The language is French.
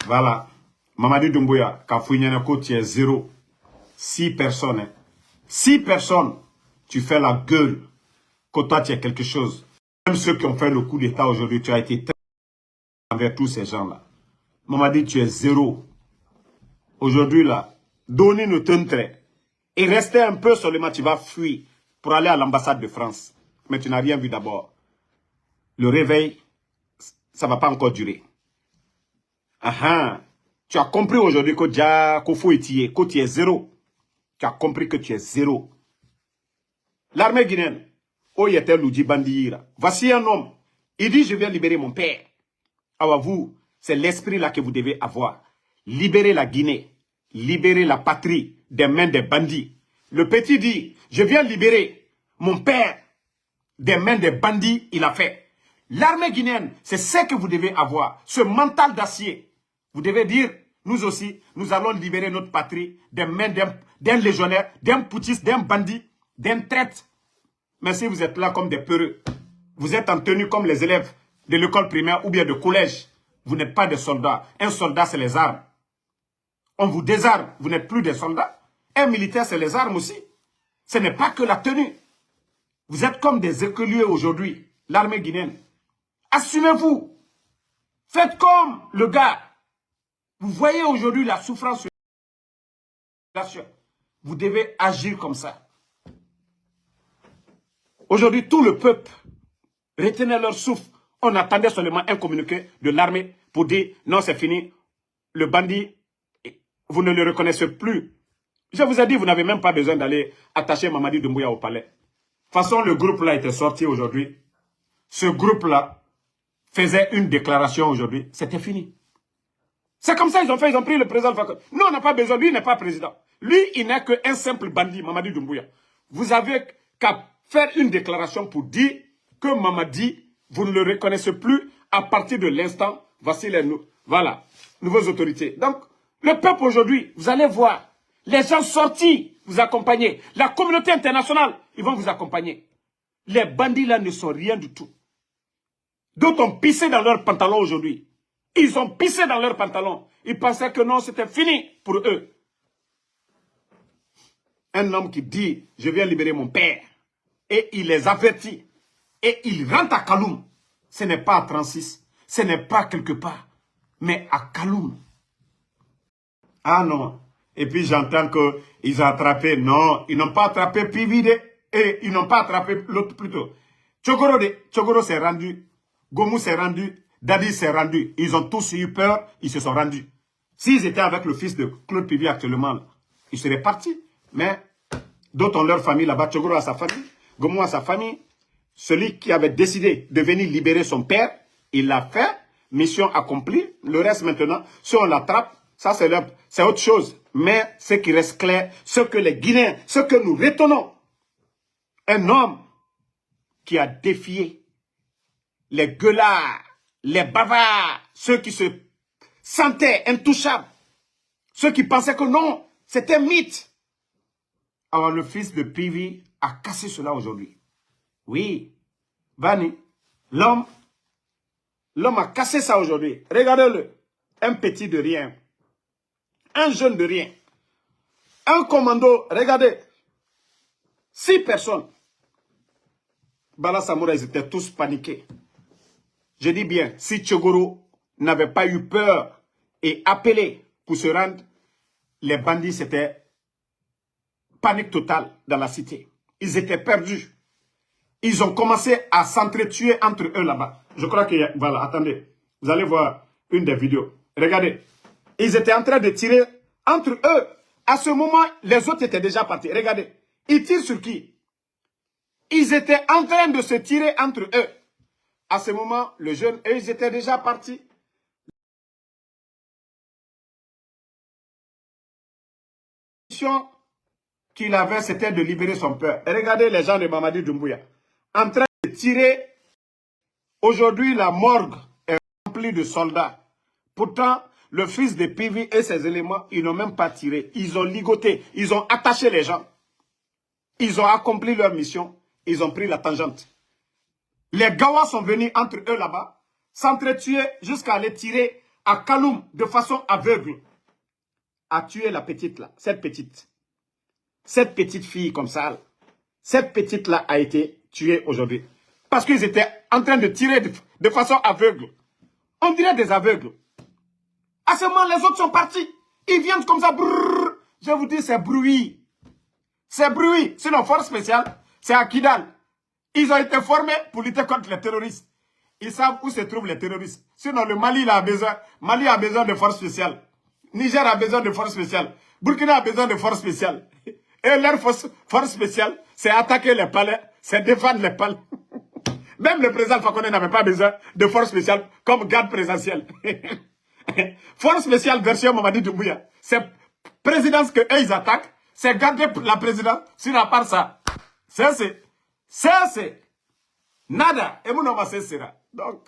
Voilà. Mamadi Doumbouya, Kafouignanako, tu es 0. 6 personnes. Hein. 6 personnes. Tu fais la gueule. Que toi, tu es quelque chose. Même ceux qui ont fait le coup d'État aujourd'hui, tu as été très envers tous ces gens-là. Mamadi, tu es 0. Aujourd'hui, là, donnez nous trait. Et restez un peu seulement, tu vas fuir pour aller à l'ambassade de France. Mais tu n'as rien vu d'abord. Le réveil, ça ne va pas encore durer. Tu as compris aujourd'hui que tu es 0. Tu as compris que tu es 0. L'armée guinéenne, voici un homme. Il dit, je viens libérer mon père. Alors vous, c'est l'esprit là que vous devez avoir. Libérer la Guinée. Libérer la patrie des mains des bandits. Le petit dit, je viens libérer mon père des mains des bandits, il a fait. L'armée guinéenne, c'est ce que vous devez avoir. Ce mental d'acier. Vous devez dire, nous aussi, nous allons libérer notre patrie des mains d'un légionnaire, d'un putschiste, d'un bandit, d'un traître. Mais si vous êtes là comme des peureux, vous êtes en tenue comme les élèves de l'école primaire ou bien de collège, vous n'êtes pas des soldats. Un soldat, c'est les armes. On vous désarme, vous n'êtes plus des soldats. Un militaire, c'est les armes aussi. Ce n'est pas que la tenue. Vous êtes comme des écoliers aujourd'hui, l'armée guinéenne. Assumez-vous. Faites comme le gars. Vous voyez aujourd'hui la souffrance. Vous devez agir comme ça. Aujourd'hui, tout le peuple retenait leur souffle. On attendait seulement un communiqué de l'armée pour dire non, c'est fini. Le bandit, vous ne le reconnaissez plus. Je vous ai dit, vous n'avez même pas besoin d'aller attacher Mamadi Doumbouya au palais. De toute façon, le groupe-là était sorti aujourd'hui. Ce groupe-là faisait une déclaration aujourd'hui. C'était fini. C'est comme ça ils ont fait. Ils ont pris le président Fakonde. Nous, on n'a pas besoin. Lui, il n'est pas président. Lui, il n'est qu'un simple bandit, Mamadi Doumbouya. Vous avez qu'à faire une déclaration pour dire que Mamadi, vous ne le reconnaissez plus à partir de l'instant. Voici les nouvelles autorités. Donc, le peuple aujourd'hui, vous allez voir, les gens sortis vous accompagner. La communauté internationale, ils vont vous accompagner. Les bandits là ne sont rien du tout. D'autres ont pissé dans leurs pantalons aujourd'hui. Ils ont pissé dans leurs pantalons. Ils pensaient que non, c'était fini pour eux. Un homme qui dit, je viens libérer mon père. Et il les avertit. Et il rentre à Kaloum. Ce n'est pas à 36. Ce n'est pas quelque part. Mais à Kaloum. Ah non. Et puis j'entends qu'ils ont attrapé. Non, ils n'ont pas attrapé Pivide. Et ils n'ont pas attrapé l'autre plutôt. Tchogoro s'est rendu. Gomu s'est rendu. Dadi s'est rendu. Ils ont tous eu peur. Ils se sont rendus. S'ils étaient avec le fils de Claude Pivi actuellement, ils seraient partis. Mais d'autres ont leur famille là-bas. Tchogoro a sa famille. Gomu a sa famille. Celui qui avait décidé de venir libérer son père, il l'a fait. Mission accomplie. Le reste maintenant, si on l'attrape, ça c'est autre chose. Mais ce qui reste clair, ce que les Guinéens, ce que nous retenons, un homme qui a défié les gueulards, les bavards, ceux qui se sentaient intouchables, ceux qui pensaient que non, c'était un mythe. Alors le fils de Pivi a cassé cela aujourd'hui. Oui, Vani, l'homme a cassé ça aujourd'hui. Regardez-le, un petit de rien, un jeune de rien, un commando, regardez, 6 personnes. Bala Samoura, ils étaient tous paniqués. Je dis bien, si Tchogoro n'avait pas eu peur et appelé pour se rendre, les bandits, c'était panique totale dans la cité. Ils étaient perdus. Ils ont commencé à s'entretuer entre eux là-bas. Je crois que, voilà, attendez. Vous allez voir une des vidéos. Regardez. Ils étaient en train de tirer entre eux. À ce moment, les autres étaient déjà partis. Regardez. Ils tirent sur qui? Ils étaient en train de se tirer entre eux. À ce moment, le jeune, eux, ils étaient déjà partis. La mission qu'il avait, c'était de libérer son père. Et regardez les gens de Mamadi Doumbouya. En train de tirer. Aujourd'hui, la morgue est remplie de soldats. Pourtant, le fils de Pivi et ses éléments, ils n'ont même pas tiré. Ils ont ligoté. Ils ont attaché les gens. Ils ont accompli leur mission. Ils ont pris la tangente. Les Gawas sont venus entre eux là-bas, s'entretuer jusqu'à aller tirer à Kaloum, de façon aveugle, a tué la petite là, cette petite. Cette petite fille comme ça, là, cette petite là a été tuée aujourd'hui. Parce qu'ils étaient en train de tirer de façon aveugle. On dirait des aveugles. À ce moment, les autres sont partis. Ils viennent comme ça. Brrr. Je vous dis, c'est bruit. C'est bruit. Sinon, force spéciale, c'est à Kidal. Ils ont été formés pour lutter contre les terroristes. Ils savent où se trouvent les terroristes. Sinon, le Mali là, Mali a besoin de force spéciale. Niger a besoin de force spéciale. Burkina a besoin de force spéciale. Et leur force spéciale, c'est attaquer les palais, c'est défendre les palais. Même le président Fakonde n'avait pas besoin de force spéciale comme garde présidentielle. Force spéciale version Mamadi Doumbouya. C'est présidence que eux ils attaquent, c'est garder la présidence, sinon à part ça. C'est nada. Et mon nom c'est donc.